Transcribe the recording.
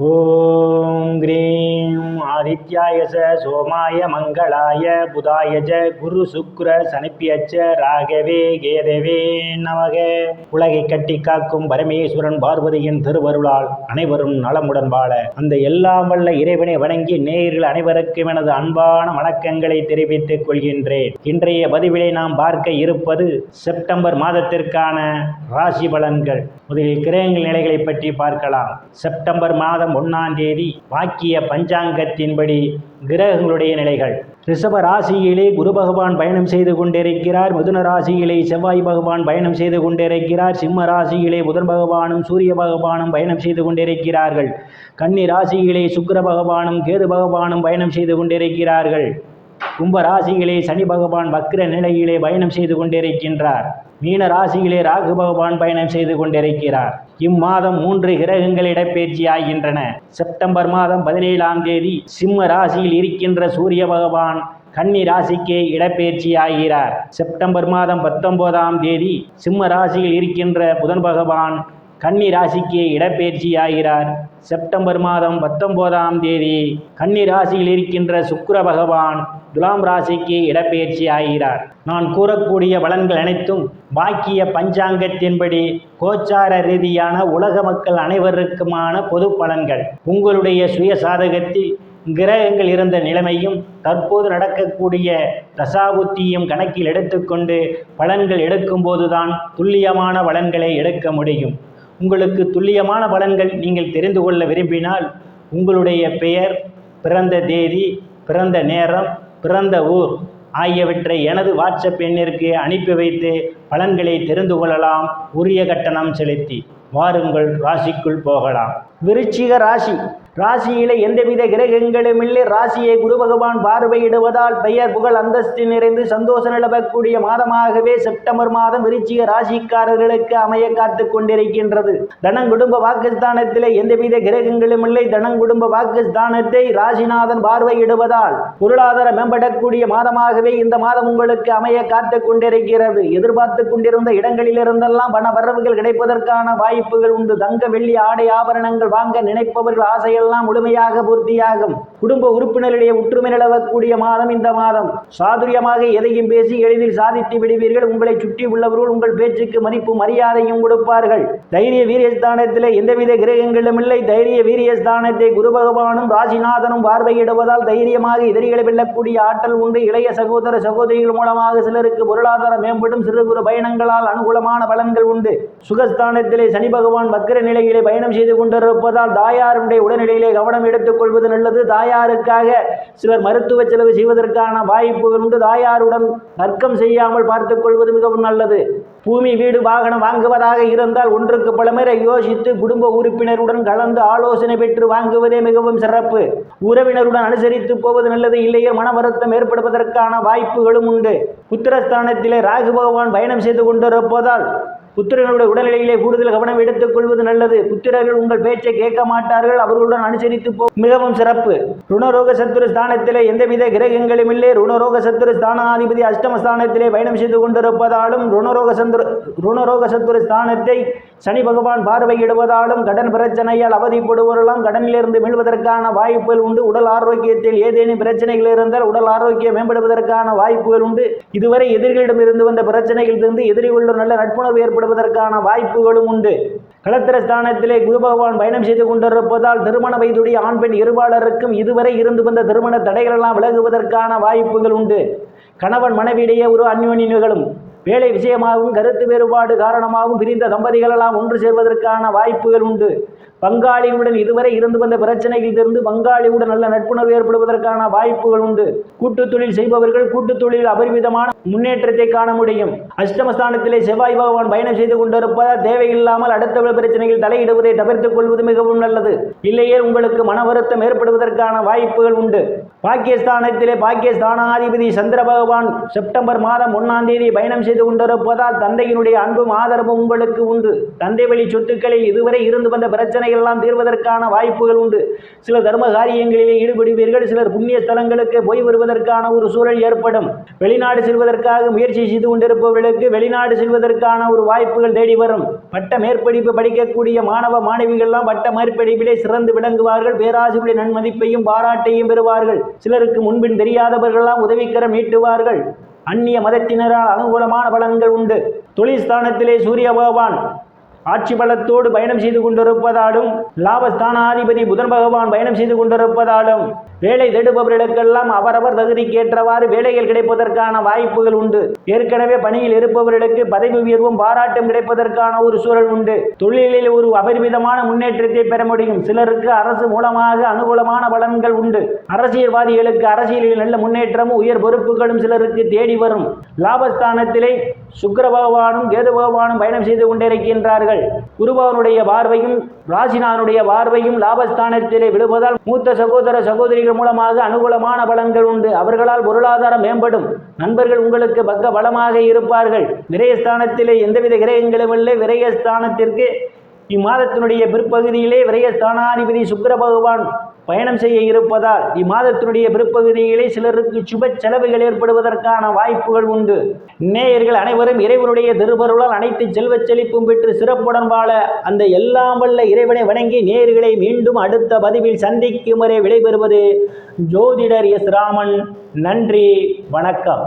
ஓம் cream ஆதித்யாய சோமாய மங்களாய புதாய குரு சுக்ர சனிப்பியச்ச ராகவே கேதவே நமக. உலகை கட்டி காக்கும் பரமேஸ்வரன் பார்வதியின் திருவருளால் அனைவரும் நலமுடன் வாழ அந்த எல்லாம் வல்ல இறைவனை வணங்கி நேயர்கள் அனைவருக்கும் எனது அன்பான வணக்கங்களை தெரிவித்துக் கொள்கின்றேன். இன்றைய பதிவிலே நாம் பார்க்க இருப்பது செப்டம்பர் மாதத்திற்கான ராசி பலன்கள். முதலில் கிரகங்கள் நிலைகளை பற்றி பார்க்கலாம். செப்டம்பர் மாதம் 1ஆம் தேதி வாக்கிய பஞ்சாங்கத்தின்படி கிரகங்களுடைய நிலைகள். ரிஷப ராசியிலே குரு பகவான் பயணம் செய்து கொண்டிருக்கிறார். மிதுன ராசியிலே செவ்வாய் பகவான் பயணம் செய்து கொண்டிருக்கிறார். சிம்ம ராசியிலே புதன் பகவானும் சூரிய பகவானும் பயணம் செய்து கொண்டிருக்கிறார்கள். கன்னி ராசியிலே சுக்கிர பகவானும் கேது பகவானும் பயணம் செய்து கொண்டிருக்கிறார்கள். கும்ப ராசியிலே சனி பகவான் வக்ர நிலையிலே பயணம் செய்து கொண்டிருக்கின்றார். மீன ராசியிலே ராகு பகவான் பயணம் செய்து கொண்டிருக்கிறார். இம்மாதம் 3 கிரகங்கள் இடப்பெயர்ச்சி ஆகின்றன. செப்டம்பர் மாதம் 17ஆம் தேதி சிம்ம ராசியில் இருக்கின்ற சூரிய பகவான் கன்னி ராசிக்கு இடப்பெயர்ச்சி ஆகிறார். செப்டம்பர் மாதம் 19ஆம் தேதி சிம்ம ராசியில் இருக்கின்ற புதன் பகவான் கன்னி ராசிக்கு இடப்பெயர்ச்சி ஆகிறார். செப்டம்பர் மாதம் 19ஆம் தேதி கன்னி ராசியில் இருக்கின்ற சுக்கிர பகவான் துலாம் ராசிக்கு இடப்பெயர்ச்சி ஆகிறார். நான் கூறக்கூடிய பலன்கள் அனைத்தும் வாக்கிய பஞ்சாங்கத்தின்படி கோச்சார ரீதியான உலக மக்கள் அனைவருக்குமான பொது பலன்கள். உங்களுடைய சுய சாதகத்தில் கிரகங்கள் இருந்த நிலைமையும் தற்போது நடக்கக்கூடிய தசாபுத்தியும் கணக்கில் எடுத்துக்கொண்டு பலன்கள் எடுக்கும்போதுதான் துல்லியமான பலன்களை எடுக்க முடியும். உங்களுக்கு துல்லியமான பலன்கள் நீங்கள் தெரிந்து கொள்ள விரும்பினால் உங்களுடைய பெயர், பிறந்த தேதி, பிறந்த நேரம், பிறந்த ஊர் ஆகியவற்றை எனது வாட்ஸ்அப் எண்ணிற்கு அனுப்பி வைத்து பலன்களை தெரிந்து கொள்ளலாம், உரிய கட்டணம் செலுத்தி. வாருங்கள் ராசிக்குள் போகலாம். விருச்சிக ராசி. ராசியிலே எந்தவித கிரகங்களும் இல்லை. ராசியை குரு பகவான் பார்வையிடுவதால் பெயர் புகழ் அந்தஸ்து நிறைந்து சந்தோஷம் நிலவக்கூடிய மாதமாகவே செப்டம்பர் மாதம் விருச்சிக ராசிக்காரர்களுக்கு அமைய காத்து கொண்டிருக்கின்றது. தனங்குடும்ப வாக்குஸ்தானத்திலே எந்தவித கிரகங்களும் இல்லை. தனங்குடும்ப வாக்குஸ்தானத்தை ராசிநாதன் பார்வையிடுவதால் பொருளாதார மேம்படக்கூடிய மாதமாகவே இந்த மாதம் உங்களுக்கு அமைய காத்து கொண்டிருக்கிறது. எதிர்பார்த்து கொண்டிருந்த இடங்களிலிருந்தெல்லாம் பண வரவுகள் கிடைப்பதற்கான வாய்ப்புகள் உண்டு. தங்க வெள்ளி ஆடை ஆபரணங்கள் வாங்க நினைப்பவர்கள் ஆசையெல்லாம் முழுமையாக பூர்த்தியாகும். குடும்ப உறுப்பினர்களிடையே ஒற்றுமை நிலவக்கூடிய மாதம் இந்த மாதம். சாதுரியமாக எதையும் பேசி எளிதில் சாதித்து விடுவீர்கள். உங்களை சுற்றி உள்ளவர்கள் உங்கள் பேச்சுக்கு மதிப்பு மரியாதையும் கொடுப்பார்கள். தைரிய வீரியஸ்தானத்தில் எந்தவித கிரகங்களும் இல்லை. தைரிய வீரியஸ்தானத்தை குரு பகவானும் ராசிநாதனும் பார்வையிடுவதால் தைரியமாக எதிரிகளை வெல்லக்கூடிய ஆற்றல் உண்டு. இளைய சகோதர சகோதரிகள் மூலமாக சிலருக்கு பொருளாதார மேம்படும். சிறு குறு பயணங்களால் அனுகூலமான பலன்கள் உண்டு. சுகஸ்தானத்திலே சனி பகவான் வக்ர நிலையிலே பயணம் செய்து கொண்டிருப்பதால் தாயாருடைய உடல்நிலையிலே கவனம் எடுத்துக் கொள்வது நல்லது. தாயாருக்காக சிலர் மருத்துவ செலவு செய்வதற்கான வாய்ப்புகள் உண்டு. தாயாருடன் தர்க்கம் செய்யாமல் பார்த்துக் கொள்வது மிகவும் நல்லது. பூமி, வீடு, வாகனம் வாங்குவதாக இருந்தால் ஒன்றுக்கு பலமுறை யோசித்து குடும்ப உறுப்பினருடன் கலந்து ஆலோசனை பெற்று வாங்குவதே மிகவும் சிறப்பு. உறவினருடன் அனுசரித்து போவது நல்லது. இல்லையே மன வருத்தம் ஏற்படுவதற்கான வாய்ப்புகளும் உண்டு. புத்திரஸ்தானத்திலே ராகு பகவான் பயணம் செய்து கொண்டிருப்பதால் புத்திரர்களுடைய உடல்நிலையிலே கூடுதல் கவனம் எடுத்துக் கொள்வது நல்லது. புத்திரர்கள் உங்கள் பேச்சை கேட்க மாட்டார்கள். அவர்களுடன் அனுசரித்து மிகவும் சிறப்பு. ருணரோக சத்துரு ஸ்தானத்திலே எந்தவித கிரகங்களும் இல்லை. ருணரோக சத்துரு ஸ்தானாதிபதி அஷ்டமஸ்தானத்திலே பயணம் செய்து கொண்டிருப்பதாலும் ருணரோக சத்துரு ஸ்தானத்தை சனி பகவான் பார்வையிடுவதாலும் கடன் பிரச்சனையால் அவதிப்படுவவர்களும் கடனிலிருந்து மீள்வதற்கான வாய்ப்புகள் உண்டு. உடல் ஆரோக்கியத்தில் ஏதேனும் பிரச்சனைகள் இருந்தால் உடல் ஆரோக்கியம் மேம்படுவதற்கான வாய்ப்புகள் உண்டு. இதுவரை எதிரிகளிடம் இருந்து வந்த பிரச்சனைகள் இருந்து எதிரிகளுடன் நல்ல நட்புணர்வு ஏற்படுவதற்கான வாய்ப்புகளும் உண்டு. களத்திரஸ்தானத்திலே குரு பகவான் பயணம் செய்து கொண்டிருப்பதால் திருமண வயதுடைய ஆண் பெண் இருபாலருக்கும் இதுவரை இருந்து வந்த திருமண தடைகள் எல்லாம் விலகுவதற்கான வாய்ப்புகள் உண்டு. கணவன் மனைவியிடையே ஒரு அந்யோன்யம் நிகழும். வேலை விஷயமாகவும் கருத்து வேறுபாடு காரணமாகவும் பிரிந்த தம்பதிகளெல்லாம் ஒன்று சேர்வதற்கான வாய்ப்புகள் உண்டு. பங்காளியுடன் இதுவரை இருந்து வந்த பிரச்சனைகளிலிருந்து பங்காளியுடன் நல்ல நட்புணர்வு ஏற்படுவதற்கான வாய்ப்புகள் உண்டு. கூட்டு தொழில் செய்பவர்கள் கூட்டு தொழில் அபரிமிதமான முன்னேற்றத்தை காண முடியும். அஷ்டமஸ்தானத்திலே செவ்வாய் பகவான் பயணம் செய்து கொண்டிருப்பதால் தேவையில்லாமல் அடுத்த பிரச்சனைகள் தலையிடுவதை தவிர்த்துக் கொள்வது மிகவும் நல்லது. இல்லையே உங்களுக்கு மன வருத்தம் ஏற்படுவதற்கான வாய்ப்புகள் உண்டு. பாக்கியஸ்தானத்திலே பாக்கியஸ்தானாதிபதி சந்திர பகவான் செப்டம்பர் மாதம் 1ஆம் தேதி பயணம் செய்து கொண்டிருப்பதால் தந்தையினுடைய அன்பும் ஆதரவும் உங்களுக்கு உண்டு. தந்தை வழி சொத்துக்களில் இதுவரை இருந்து வந்த பிரச்சனை எல்லாம் தீர்வதற்கான வாய்ப்புகள் உண்டு. சில தர்ம காரியங்களிலே ஈடுபடுவீர்கள். சிலர் புண்ணிய ஸ்தலங்களுக்கு போய் வருவதற்கான ஒரு சூழல் ஏற்படும். வெளிநாடு செல்வதற்காக முயற்சி செய்து கொண்டிருப்பவர்களுக்கு வெளிநாடு செல்வதற்கான ஒரு வாய்ப்புகள் தேடி வரும். பட்ட மேற்படிப்பு படிக்கக்கூடிய மாணவ மாணவிகள்லாம் பட்ட மேற்படிப்பிலே சிறந்து விளங்குவார்கள். பேராசிரியருடைய நன்மதிப்பையும் பாராட்டையும் பெறுவார்கள். சிலருக்கு முன்பின் தெரியாதவர்களெல்லாம் உதவிக்கரம் நீட்டுவார்கள். அந்நிய மதத்தினரால் அனுகூலமான பலன்கள் உண்டு. தொழில் ஸ்தானத்திலே சூரிய பகவான் ஆட்சி பலத்தோடு பயணம் செய்து கொண்டிருப்பதாலும் லாபஸ்தானாதிபதி புதன் பகவான் பயணம் செய்து கொண்டிருப்பதாலும் வேலை தேடுபவர்களுக்கெல்லாம் அவரவர் தகுதிக்கேற்றவாறு வேலைகள் கிடைப்பதற்கான வாய்ப்புகள் உண்டு. ஏற்கனவே பணியில் இருப்பவர்களுக்கு பதவி உயர்வும் பாராட்டும் கிடைப்பதற்கான ஒரு சூழல் உண்டு. தொழிலில் ஒரு அபரிமிதமான முன்னேற்றத்தை பெற முடியும். சிலருக்கு அரசு மூலமாக அனுகூலமான பலன்கள் உண்டு. அரசியல்வாதிகளுக்கு அரசியலில் நல்ல முன்னேற்றமும் உயர் பொறுப்புகளும் சிலருக்கு தேடி வரும். லாபஸ்தானத்திலே சுக்கிர பகவானும் கேது பகவானும் பயணம் செய்து கொண்டிருக்கின்றார்கள். குருபவனுடைய பார்வையும் ராசிநாதனுடைய பார்வையும் லாபஸ்தானத்திலே விழுவதால் மூத்த சகோதர சகோதரிகள் மூலமாக அனுகூலமான பலன்கள் உண்டு. அவர்களால் பொருளாதாரம் மேம்படும். நண்பர்கள் உங்களுக்கு பக்க பலமாக இருப்பார்கள். விரயஸ்தானத்திலே எந்தவித கிரகங்களும் இல்லை. விரயஸ்தானத்திற்கு இம்மாதத்தினுடைய பிற்பகுதியிலே விரயஸ்தானாதிபதி சுக்கிர பகவான் பயணம் செய்ய இருப்பதால் இம்மாதத்தினுடைய பிற்பகுதியிலே சிலருக்கு சுப செலவுகள் ஏற்படுவதற்கான வாய்ப்புகள் உண்டு. நேயர்கள் அனைவரும் இறைவனுடைய திருவருளால் அனைத்து செல்வச் செழிப்பும் பெற்று சிறப்புடன் வாழ அந்த எல்லாம் வல்ல இறைவனை வணங்கி நேயர்களை மீண்டும் அடுத்த பதிவில் சந்திக்கும் வரை விடைபெறுவது ஜோதிடர் எஸ் ராமன். நன்றி, வணக்கம்.